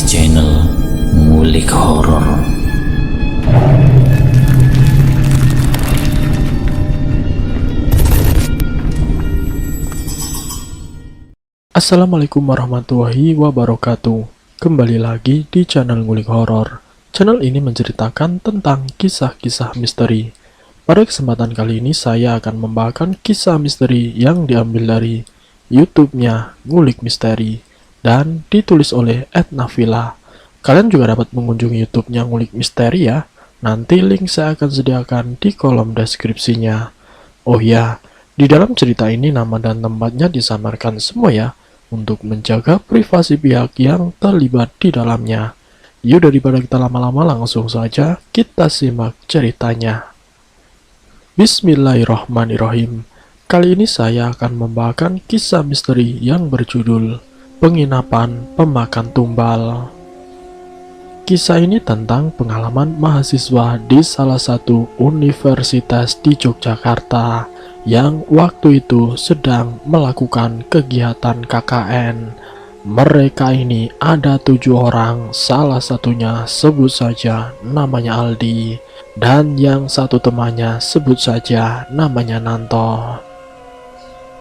channel Ngulik Horor. Assalamualaikum warahmatullahi wabarakatuh. Kembali lagi di channel Ngulik Horor. Channel ini menceritakan tentang kisah-kisah misteri. Pada kesempatan kali ini saya akan membawakan kisah misteri yang diambil dari YouTube-nya Ngulik Misteri dan ditulis oleh @nafila. Kalian juga dapat mengunjungi YouTube-nya Ngulik Misteri ya. Nanti link saya akan sediakan di kolom deskripsinya. Oh ya, di dalam cerita ini nama dan tempatnya disamarkan semua ya, untuk menjaga privasi pihak yang terlibat di dalamnya. Yuk, daripada kita lama-lama, langsung saja kita simak ceritanya. Bismillahirrahmanirrahim. Kali ini saya akan membawakan kisah misteri yang berjudul Penginapan Pemakan Tumbal. Kisah ini tentang pengalaman mahasiswa di salah satu universitas di Yogyakarta yang waktu itu sedang melakukan kegiatan KKN. Mereka ini ada 7 orang, salah satunya sebut saja namanya Aldi, dan yang satu temannya sebut saja namanya Nanto.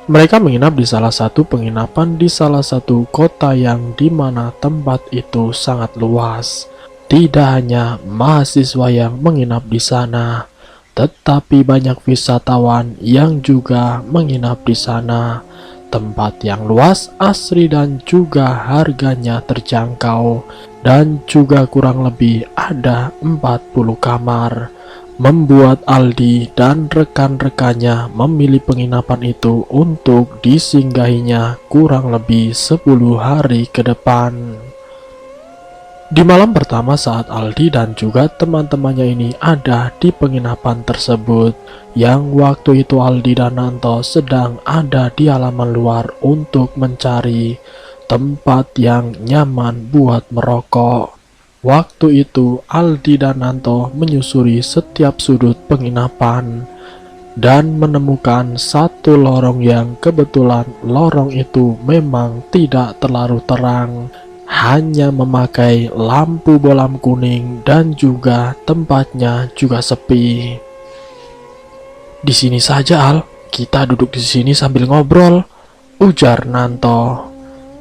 Mereka menginap di salah satu penginapan di salah satu kota yang dimana tempat itu sangat luas. Tidak hanya mahasiswa yang menginap di sana, tetapi banyak wisatawan yang juga menginap di sana. Tempat yang luas, asri, dan juga harganya terjangkau, dan juga kurang lebih ada 40 kamar. Membuat Aldi dan rekan-rekannya memilih penginapan itu untuk disinggahinya kurang lebih 10 hari ke depan. Di malam pertama saat Aldi dan juga teman-temannya ini ada di penginapan tersebut, yang waktu itu Aldi dan Nanto sedang ada di halaman luar untuk mencari tempat yang nyaman buat merokok. Waktu itu Aldi dan Nanto menyusuri setiap sudut penginapan dan menemukan satu lorong yang kebetulan lorong itu memang tidak terlalu terang, hanya memakai lampu bolam kuning dan juga tempatnya juga sepi. Di sini saja Al, kita duduk di sini sambil ngobrol, ujar Nanto.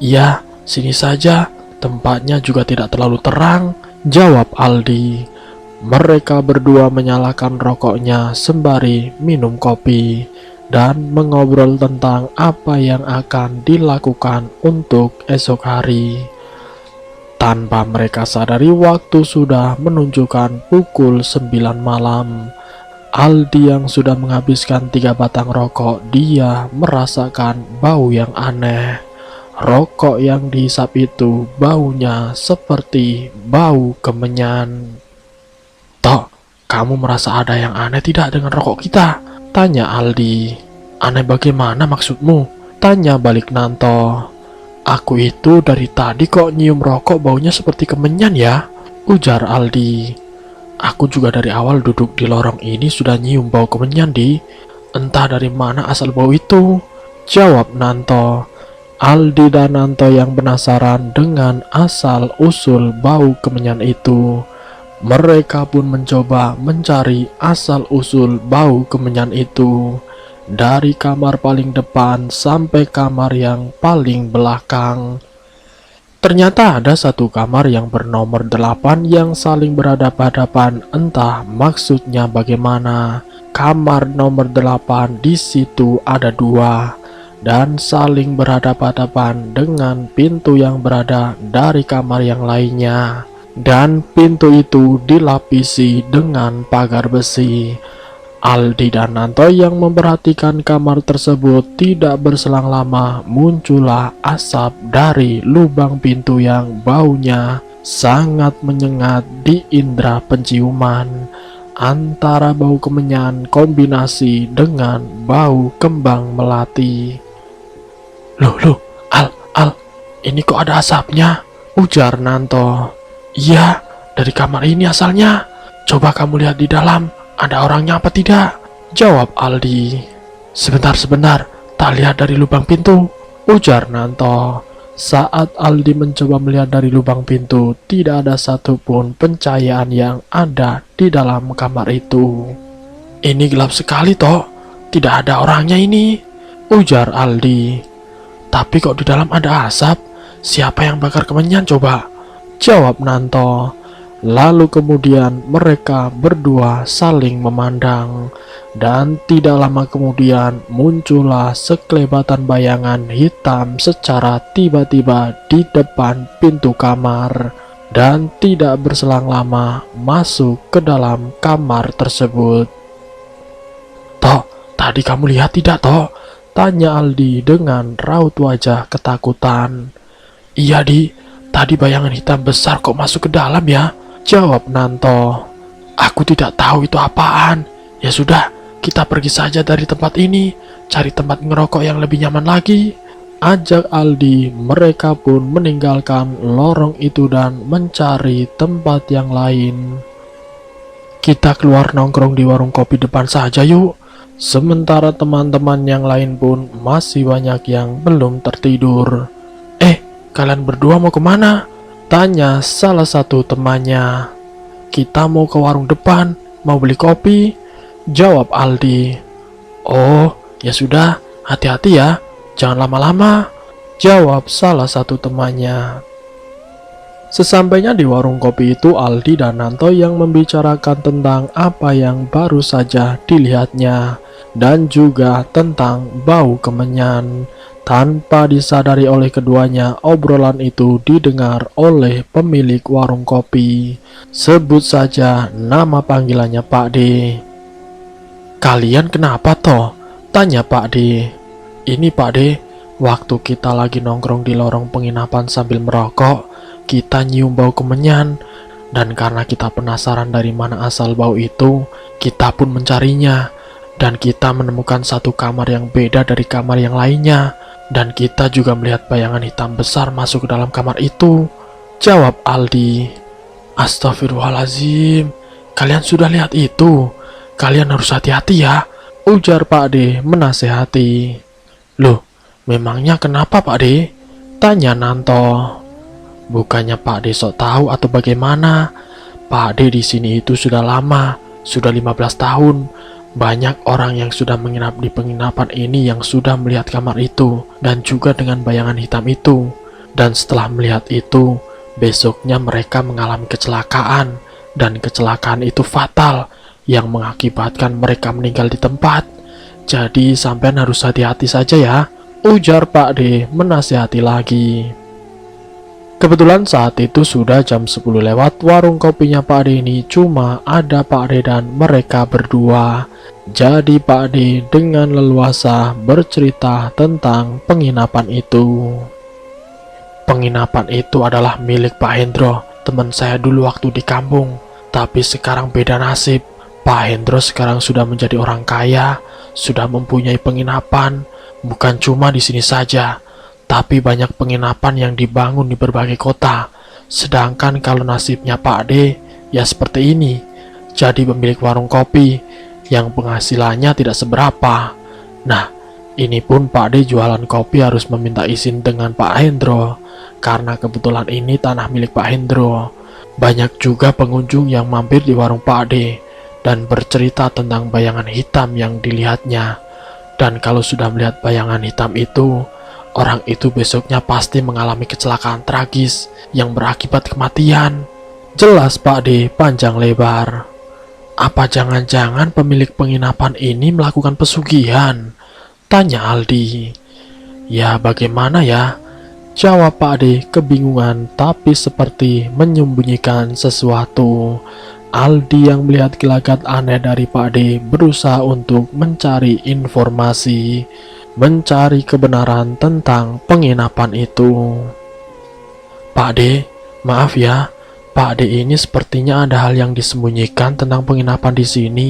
Ya, sini saja, tempatnya juga tidak terlalu terang, jawab Aldi. Mereka berdua menyalakan rokoknya sembari minum kopi dan mengobrol tentang apa yang akan dilakukan untuk esok hari. Tanpa mereka sadari, waktu sudah menunjukkan pukul 9 malam. Aldi yang sudah menghabiskan 3 batang rokok, dia merasakan bau yang aneh. Rokok yang dihisap itu baunya seperti bau kemenyan. Tok, kamu merasa ada yang aneh tidak dengan rokok kita? Tanya Aldi. Aneh bagaimana maksudmu? Tanya balik Nanto. Aku itu dari tadi kok nyium rokok baunya seperti kemenyan ya, ujar Aldi. Aku juga dari awal duduk di lorong ini sudah nyium bau kemenyan di. Entah dari mana asal bau itu, jawab Nanto. Aldi dan Nanto yang penasaran dengan asal usul bau kemenyan itu. Mereka pun mencoba mencari asal usul bau kemenyan itu dari kamar paling depan sampai kamar yang paling belakang. Ternyata ada satu kamar yang bernomor 8 yang saling berhadapan-hadapan, entah maksudnya bagaimana. Kamar nomor 8 di situ ada 2 dan saling berhadapan-hadapan dengan pintu yang berada dari kamar yang lainnya, dan pintu itu dilapisi dengan pagar besi. Aldi dan Nanto yang memperhatikan kamar tersebut, tidak berselang lama muncullah asap dari lubang pintu yang baunya sangat menyengat di indera penciuman, antara bau kemenyan kombinasi dengan bau kembang melati. Loh, Al, ini kok ada asapnya? Ujar Nanto. Iya, dari kamar ini asalnya. Coba kamu lihat di dalam, ada orangnya apa tidak? Jawab Aldi. Sebentar, tak lihat dari lubang pintu, ujar Nanto. Saat Aldi mencoba melihat dari lubang pintu, tidak ada satupun pencahayaan yang ada di dalam kamar itu. Ini gelap sekali toh, tidak ada orangnya ini, ujar Aldi. Tapi kok di dalam ada asap, siapa yang bakar kemenyan coba? Jawab Nanto. Lalu kemudian mereka berdua saling memandang. Dan tidak lama kemudian muncullah sekelebatan bayangan hitam secara tiba-tiba di depan pintu kamar. Dan tidak berselang lama masuk ke dalam kamar tersebut. Tok, tadi kamu lihat tidak Tok? Tanya Aldi dengan raut wajah ketakutan. Iya Di, tadi bayangan hitam besar kok masuk ke dalam ya? Jawab Nanto. Aku tidak tahu itu apaan. Ya sudah, kita pergi saja dari tempat ini, cari tempat ngerokok yang lebih nyaman lagi. Ajak Aldi, mereka pun meninggalkan lorong itu dan mencari tempat yang lain. Kita keluar nongkrong di warung kopi depan saja yuk. Sementara teman-teman yang lain pun masih banyak yang belum tertidur. Kalian berdua mau kemana? Tanya salah satu temannya. Kita mau ke warung depan, mau beli kopi. Jawab Aldi. Oh, ya sudah, hati-hati ya, jangan lama-lama. Jawab salah satu temannya. Sesampainya di warung kopi itu, Aldi dan Nanto yang membicarakan tentang apa yang baru saja dilihatnya dan juga tentang bau kemenyan. Tanpa disadari oleh keduanya, obrolan itu didengar oleh pemilik warung kopi. Sebut saja nama panggilannya Pak D. Kalian kenapa toh? Tanya Pak D. Ini Pak D, waktu kita lagi nongkrong di lorong penginapan sambil merokok, kita nyium bau kemenyan. Dan karena kita penasaran dari mana asal bau itu, kita pun mencarinya. Dan kita menemukan satu kamar yang beda dari kamar yang lainnya. Dan kita juga melihat bayangan hitam besar masuk ke dalam kamar itu. Jawab Aldi. Astagfirullahaladzim, kalian sudah lihat itu? Kalian harus hati-hati ya, ujar Pak D menasehati. Loh, memangnya kenapa Pak D? Tanya Nanto. Bukannya Pak D sok tahu atau bagaimana? Pak D di sini itu sudah lama, sudah 15 tahun. Banyak orang yang sudah menginap di penginapan ini yang sudah melihat kamar itu dan juga dengan bayangan hitam itu. Dan setelah melihat itu, besoknya mereka mengalami kecelakaan dan kecelakaan itu fatal yang mengakibatkan mereka meninggal di tempat. Jadi sampean harus hati-hati saja ya, ujar Pak D menasihati lagi. Kebetulan saat itu sudah jam 10 lewat, warung kopinya Pak D ini cuma ada Pak D dan mereka berdua. Jadi Pak D dengan leluasa bercerita tentang penginapan itu. Penginapan itu adalah milik Pak Hendro, teman saya dulu waktu di kampung. Tapi sekarang beda nasib. Pak Hendro sekarang sudah menjadi orang kaya, sudah mempunyai penginapan, bukan cuma di sini saja, tapi banyak penginapan yang dibangun di berbagai kota. Sedangkan kalau nasibnya Pak D, ya seperti ini, jadi pemilik warung kopi yang penghasilannya tidak seberapa. Nah, ini pun Pak D jualan kopi harus meminta izin dengan Pak Hendro, karena kebetulan ini tanah milik Pak Hendro. Banyak juga pengunjung yang mampir di warung Pak D dan bercerita tentang bayangan hitam yang dilihatnya. Dan kalau sudah melihat bayangan hitam itu, orang itu besoknya pasti mengalami kecelakaan tragis yang berakibat kematian. Jelas Pak D panjang lebar. Apa jangan-jangan pemilik penginapan ini melakukan pesugihan? Tanya Aldi. Ya bagaimana ya? Jawab Pak D kebingungan tapi seperti menyembunyikan sesuatu. Aldi yang melihat gelagat aneh dari Pak D berusaha untuk mencari informasi, mencari kebenaran tentang penginapan itu. Pak D, maaf ya, Pak D ini sepertinya ada hal yang disembunyikan tentang penginapan di sini.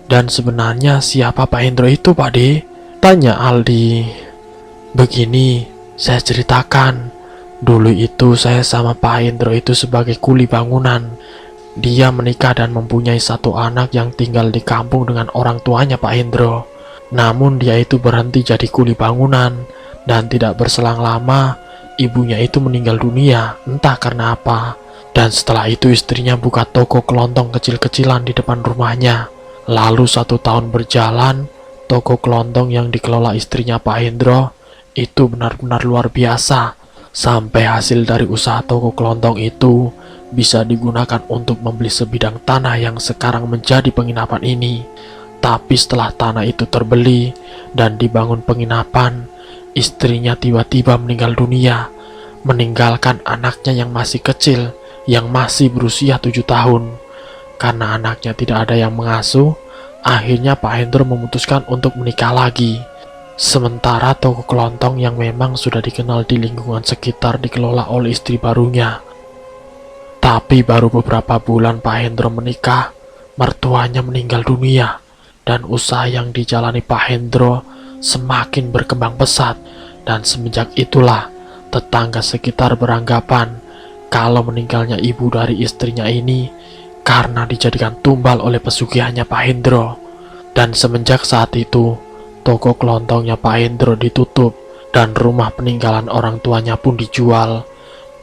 Dan sebenarnya siapa Pak Hendro itu Pak D? Tanya Aldi. Begini, saya ceritakan. Dulu itu saya sama Pak Hendro itu sebagai kuli bangunan. Dia menikah dan mempunyai satu anak yang tinggal di kampung dengan orang tuanya Pak Hendro. Namun dia itu berhenti jadi kuli bangunan. Dan tidak berselang lama, ibunya itu meninggal dunia, entah karena apa. Dan setelah itu istrinya buka toko kelontong kecil-kecilan di depan rumahnya. Lalu 1 tahun berjalan, toko kelontong yang dikelola istrinya Pak Hendro itu benar-benar luar biasa. Sampai hasil dari usaha toko kelontong itu bisa digunakan untuk membeli sebidang tanah yang sekarang menjadi penginapan ini. Tapi setelah tanah itu terbeli dan dibangun penginapan, istrinya tiba-tiba meninggal dunia, meninggalkan anaknya yang masih kecil, yang masih berusia 7 tahun. Karena anaknya tidak ada yang mengasuh, akhirnya Pak Hendro memutuskan untuk menikah lagi. Sementara toko kelontong yang memang sudah dikenal di lingkungan sekitar dikelola oleh istri barunya. Tapi baru beberapa bulan Pak Hendro menikah, mertuanya meninggal dunia. Dan usaha yang dijalani Pak Hendro semakin berkembang pesat. Dan semenjak itulah tetangga sekitar beranggapan kalau meninggalnya ibu dari istrinya ini karena dijadikan tumbal oleh pesugihannya Pak Hendro. Dan semenjak saat itu, toko kelontongnya Pak Hendro ditutup dan rumah peninggalan orang tuanya pun dijual.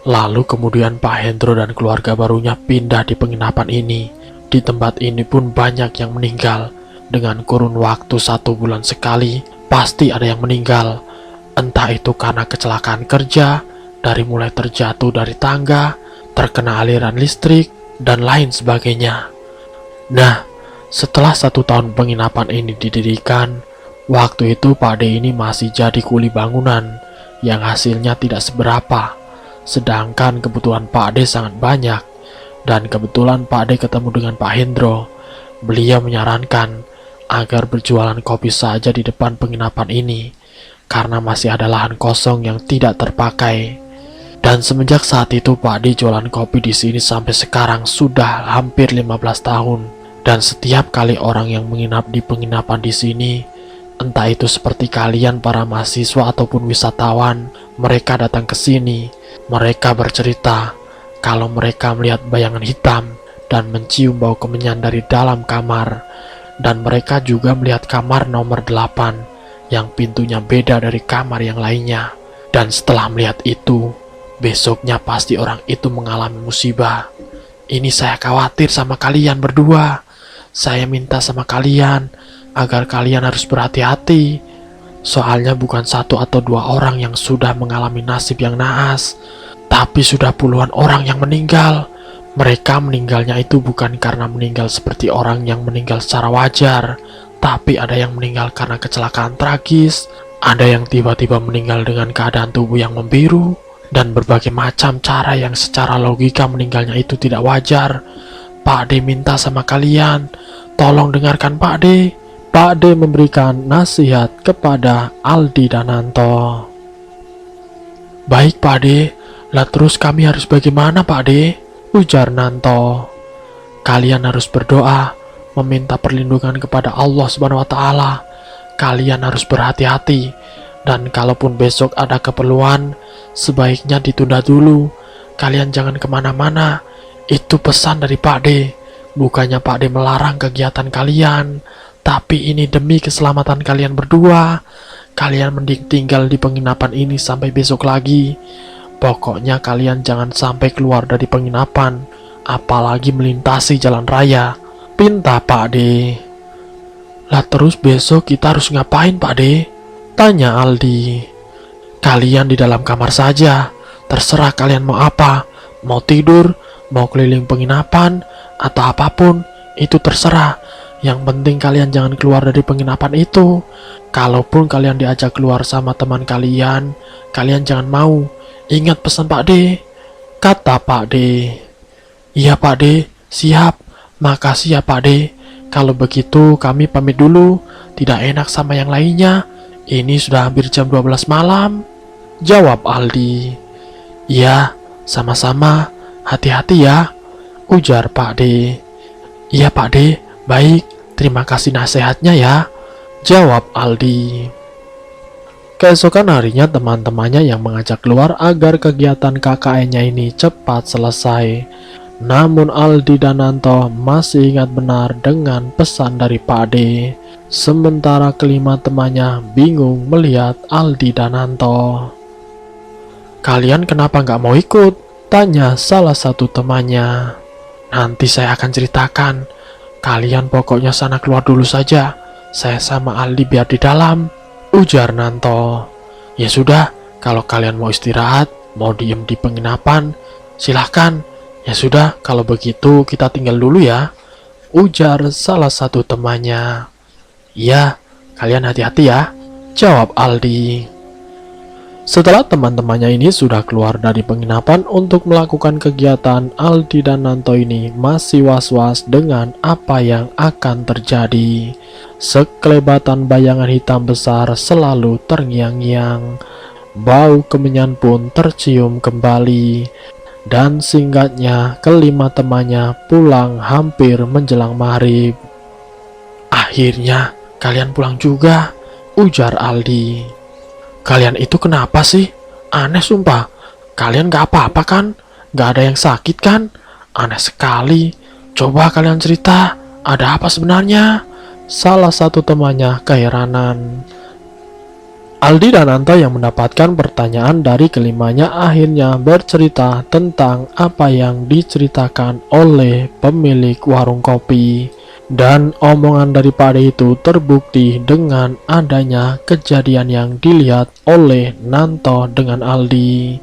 Lalu kemudian Pak Hendro dan keluarga barunya pindah di penginapan ini. Di tempat ini pun banyak yang meninggal. Dengan kurun waktu 1 bulan sekali, pasti ada yang meninggal. Entah itu karena kecelakaan kerja, dari mulai terjatuh dari tangga, terkena aliran listrik, dan lain sebagainya. Nah, setelah 1 tahun penginapan ini didirikan, waktu itu Pak D ini masih jadi kuli bangunan, yang hasilnya tidak seberapa. Sedangkan kebutuhan Pak D sangat banyak. Dan kebetulan Pak D ketemu dengan Pak Hendro. Beliau menyarankan agar berjualan kopi saja di depan penginapan ini, karena masih ada lahan kosong yang tidak terpakai. Dan semenjak saat itu Pak D jualan kopi di sini sampai sekarang sudah hampir 15 tahun. Dan setiap kali orang yang menginap di penginapan di sini, entah itu seperti kalian para mahasiswa ataupun wisatawan, mereka datang ke sini. Mereka bercerita kalau mereka melihat bayangan hitam dan mencium bau kemenyan dari dalam kamar. Dan mereka juga melihat kamar nomor 8 yang pintunya beda dari kamar yang lainnya. Dan setelah melihat itu, besoknya pasti orang itu mengalami musibah. Ini saya khawatir sama kalian berdua. Saya minta sama kalian agar kalian harus berhati-hati. Soalnya bukan 1 atau 2 orang yang sudah mengalami nasib yang naas, tapi sudah puluhan orang yang meninggal. Mereka meninggalnya itu bukan karena meninggal seperti orang yang meninggal secara wajar, tapi ada yang meninggal karena kecelakaan tragis, ada yang tiba-tiba meninggal dengan keadaan tubuh yang membiru, dan berbagai macam cara yang secara logika meninggalnya itu tidak wajar. Pak D minta sama kalian, tolong dengarkan Pak D. Pak D memberikan nasihat kepada Aldi Dananto. Baik Pak D, lah terus kami harus bagaimana Pak D? Ujar Nanto. Kalian harus berdoa, meminta perlindungan kepada Allah Subhanahu wa Ta'ala. Kalian harus berhati-hati, dan kalaupun besok ada keperluan, sebaiknya ditunda dulu. Kalian jangan kemana-mana. Itu pesan dari Pak D. Bukannya Pak D melarang kegiatan kalian, tapi ini demi keselamatan kalian berdua. Kalian mending tinggal di penginapan ini sampai besok lagi. Pokoknya kalian jangan sampai keluar dari penginapan, apalagi melintasi jalan raya. Pinta Pak D. Lah terus besok kita harus ngapain Pak D? Tanya Aldi. Kalian di dalam kamar saja. Terserah kalian mau apa. Mau tidur, mau keliling penginapan, atau apapun. Itu terserah. Yang penting kalian jangan keluar dari penginapan itu. Kalaupun kalian diajak keluar sama teman kalian, kalian jangan mau. Ingat pesan Pak D, kata Pak D. Iya Pak D, siap. Makasih ya Pak D. Kalau begitu kami pamit dulu. Tidak enak sama yang lainnya. Ini sudah hampir jam 12 malam. Jawab Aldi. Iya, sama-sama. Hati-hati ya. Ujar Pak D. Iya Pak D, baik. Terima kasih nasihatnya ya. Jawab Aldi. Keesokan harinya teman-temannya yang mengajak keluar agar kegiatan KKN-nya ini cepat selesai. Namun Aldi Dananto masih ingat benar dengan pesan dari Pak D. Sementara kelima temannya bingung melihat Aldi Dananto. Kalian kenapa nggak mau ikut? Tanya salah satu temannya. Nanti saya akan ceritakan. Kalian pokoknya sana keluar dulu saja. Saya sama Aldi biar di dalam, ujar Nanto. Ya sudah, kalau kalian mau istirahat, mau diem di penginapan, silahkan. Ya sudah, kalau begitu kita tinggal dulu ya, ujar salah satu temannya. Iya, kalian hati-hati ya, jawab Aldi. Setelah teman-temannya ini sudah keluar dari penginapan untuk melakukan kegiatan, Aldi dan Nanto ini masih was-was dengan apa yang akan terjadi. Sekelebatan bayangan hitam besar selalu terngiang-ngiang. Bau kemenyan pun tercium kembali. Dan singkatnya, kelima temannya pulang hampir menjelang maghrib. Akhirnya, kalian pulang juga, ujar Aldi. Kalian itu kenapa sih? Aneh sumpah. Kalian gak apa-apa kan? Gak ada yang sakit kan? Aneh sekali. Coba kalian cerita, ada apa sebenarnya? Salah satu temannya keheranan. Aldi dan Nanto yang mendapatkan pertanyaan dari kelimanya akhirnya bercerita tentang apa yang diceritakan oleh pemilik warung kopi. Dan omongan dari Pak De itu terbukti dengan adanya kejadian yang dilihat oleh Nanto dengan Aldi.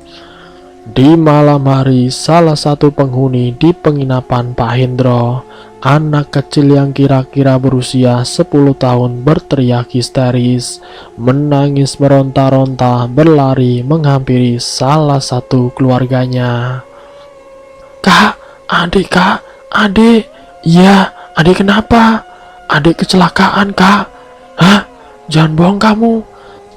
Di malam hari, salah satu penghuni di penginapan Pak Hendro, anak kecil yang kira-kira berusia 10 tahun berteriak histeris, menangis meronta-ronta, berlari menghampiri salah satu keluarganya. Kak, adik, iya. Adik kenapa? Adik kecelakaan, Kak. Hah? Jangan bohong kamu.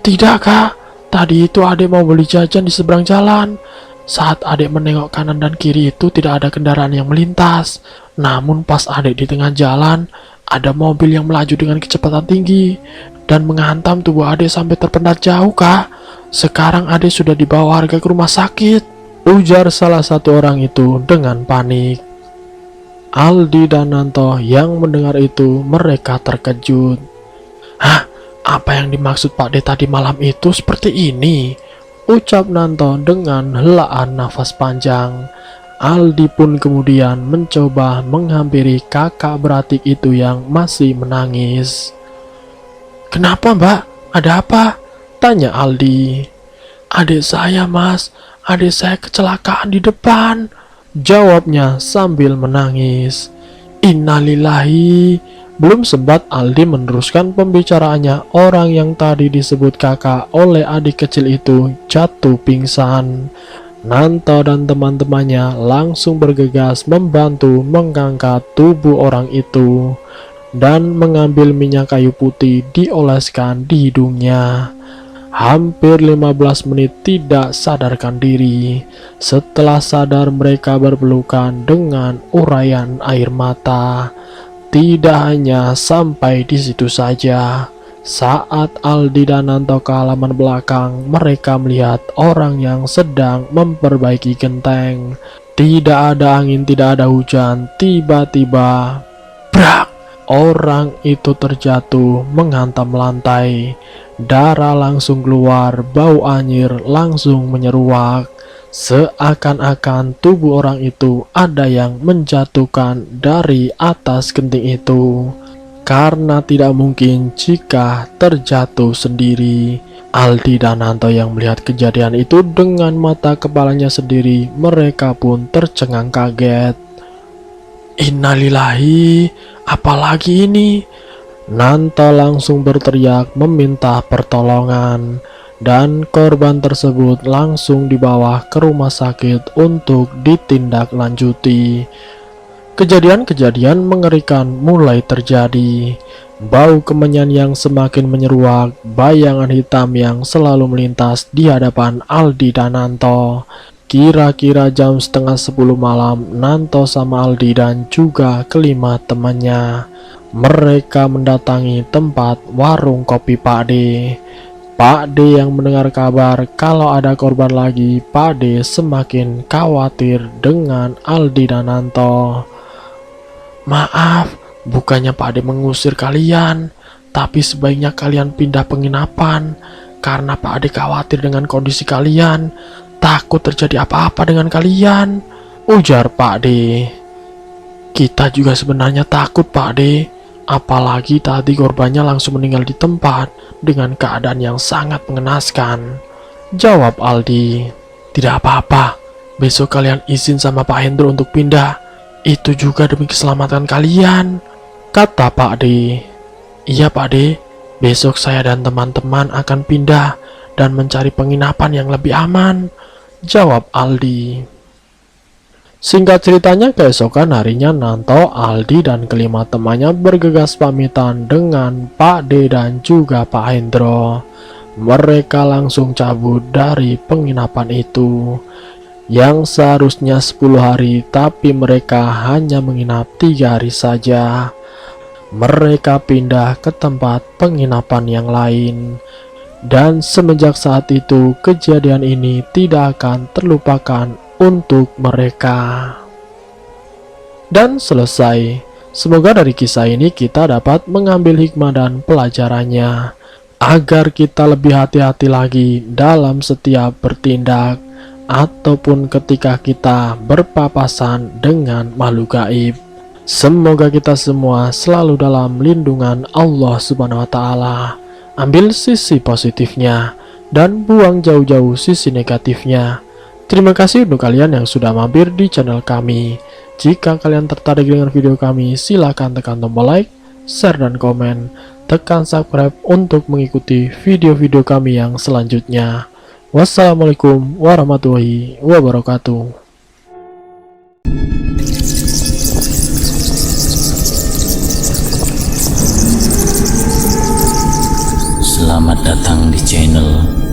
Tidak, Kak. Tadi itu adik mau beli jajan di seberang jalan. Saat adik menengok kanan dan kiri itu tidak ada kendaraan yang melintas. Namun pas adik di tengah jalan, ada mobil yang melaju dengan kecepatan tinggi dan menghantam tubuh adik sampai terpental jauh, Kak. Sekarang adik sudah dibawa warga ke rumah sakit, ujar salah satu orang itu dengan panik. Aldi dan Nanto yang mendengar itu mereka terkejut. Hah? Apa yang dimaksud Pak De tadi malam itu seperti ini? Ucap Nanto dengan helaan nafas panjang. Aldi pun kemudian mencoba menghampiri kakak beradik itu yang masih menangis. Kenapa, Mbak? Ada apa? Tanya Aldi. Adik saya, Mas. Adik saya kecelakaan di depan, jawabnya sambil menangis. Innalillahi. Belum sempat Aldi meneruskan pembicaraannya, orang yang tadi disebut kakak oleh adik kecil itu jatuh pingsan. Nanto dan teman-temannya langsung bergegas membantu mengangkat tubuh orang itu dan mengambil minyak kayu putih dioleskan di hidungnya. Hampir 15 menit tidak sadarkan diri. Setelah sadar mereka berpelukan dengan uraian air mata. Tidak hanya sampai di situ saja. Saat Aldi dan Nanto ke halaman belakang, mereka melihat orang yang sedang memperbaiki genteng. Tidak ada angin, tidak ada hujan. Tiba-tiba, brak! Orang itu terjatuh menghantam lantai. Darah langsung keluar, bau anyir langsung menyeruak. Seakan-akan tubuh orang itu ada yang menjatuhkan dari atas genting itu. Karena tidak mungkin jika terjatuh sendiri. Aldi dan Nanto yang melihat kejadian itu dengan mata kepalanya sendiri, mereka pun tercengang kaget. Innalillahi, apalagi ini? Nanto langsung berteriak meminta pertolongan dan korban tersebut langsung dibawa ke rumah sakit untuk ditindaklanjuti. Kejadian-kejadian mengerikan mulai terjadi. Bau kemenyan yang semakin menyeruak, bayangan hitam yang selalu melintas di hadapan Aldi dan Nanto. Kira-kira jam setengah 10 malam, Nanto sama Aldi dan juga kelima temannya mereka mendatangi tempat warung kopi Pak De. Pak De yang mendengar kabar kalau ada korban lagi, Pak De semakin khawatir dengan Aldi dan Nanto. Maaf, bukannya Pak De mengusir kalian, tapi sebaiknya kalian pindah penginapan karena Pak De khawatir dengan kondisi kalian. takut terjadi apa-apa dengan kalian, ujar Pak D. Kita juga sebenarnya takut, Pak D. Apalagi tadi korbannya langsung meninggal di tempat dengan keadaan yang sangat mengenaskan, jawab Aldi. Tidak apa-apa, besok kalian izin sama Pak Hendro untuk pindah. Itu juga demi keselamatan kalian, kata Pak D. Iya Pak D, besok saya dan teman-teman akan pindah dan mencari penginapan yang lebih aman, jawab Aldi. Singkat ceritanya, keesokan harinya Nanto, Aldi, dan kelima temannya bergegas pamitan dengan Pak D dan juga Pak Hendro. Mereka langsung cabut dari penginapan itu yang seharusnya 10 hari, tapi mereka hanya menginap 3 hari saja. Mereka pindah ke tempat penginapan yang lain. Dan semenjak saat itu, kejadian ini tidak akan terlupakan untuk mereka. Dan selesai. Semoga dari kisah ini kita dapat mengambil hikmah dan pelajarannya, agar kita lebih hati-hati lagi dalam setiap bertindak ataupun ketika kita berpapasan dengan makhluk gaib. Semoga kita semua selalu dalam lindungan Allah Subhanahu wa Ta'ala. Ambil sisi positifnya dan buang jauh-jauh sisi negatifnya. Terima kasih untuk kalian yang sudah mampir di channel kami. Jika kalian tertarik dengan video kami, silakan tekan tombol like, share, dan komen. Tekan subscribe untuk mengikuti video-video kami yang selanjutnya. Wassalamualaikum warahmatullahi wabarakatuh. Selamat datang di channel